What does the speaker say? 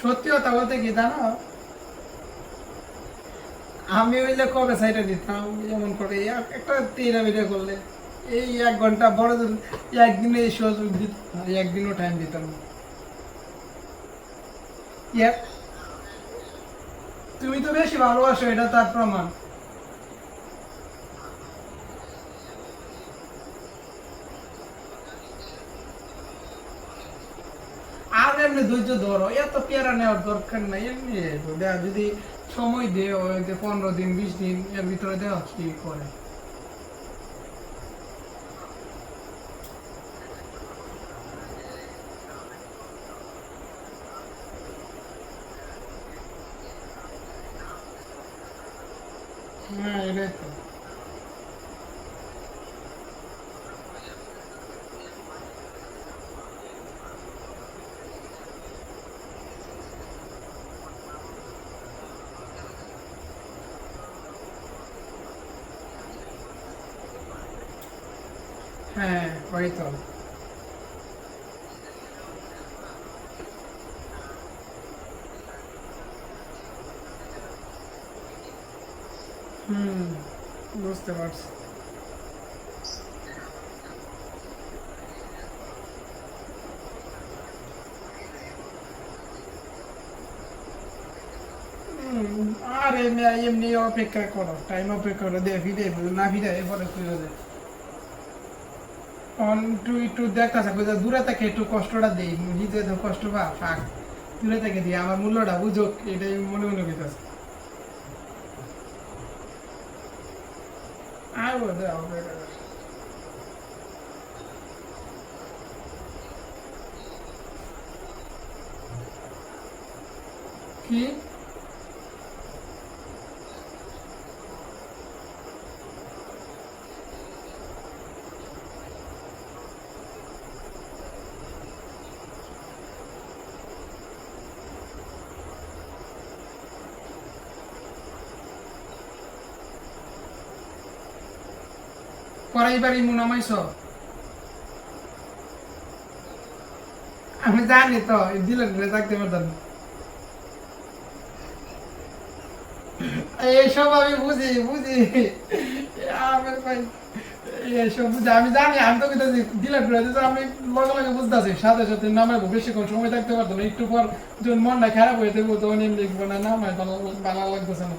সত্যি কথা বলতে কি জানো, আমি হইলে কবে সাইডে দিতাম এমন করে একটা তেরা ভিডিও করলে এই 1 ঘন্টা বড় একদিনে এই সুযোগ দিত না, একদিনও টাইম দিতাম না। তুমি তো বেশি ভালোবাসো, এটা তার প্রমাণ। আর এমনি ধৈর্য ধরো, এত পেয়ারা নেওয়ার দরকার নাই। এমনি যদি সময় দেও 15 দিন 20 দিন এর ভিতরে দেওয়া কি করে। হ্যাঁ এটাই তো। হ্যাঁ ওই তো। হুম, বুঝতে পারছি। আর এমনি এমনি অপেক্ষা করো, টাইম অপেক্ষা করো, দিয়ে ফিরে না ফিরে এরপরে ফিরে যায়। একটু একটু দেখতেছে দূরে থেকে একটু কষ্টটা দিই, নিজে তো কষ্ট পা ফাঁক দূরে থেকে দিই, আমার মূল্যটা বুঝুক, এটাই মনে মনে করতেছে। আর বোধ কি পরাইবারই মুনামাইছ, আমি জানি তো দিলে থাকতে পারতাম না। এইসব আমি বুঝি বুঝি, আমার ভাই এইসব বুঝি, আমি জানি। আমি তো কিন্তু ডিলেট করে দিতে, আমি লগে লগে বুঝতেছি, সাথে সাথে নামাইবো, বেশিক্ষণ সময় থাকতে পারতো না। একটু পর যখন মনটা খারাপ হয়ে থাকবো তখন এমনি লিখবো না, নামাই ভালো ভালো লাগতেছে না।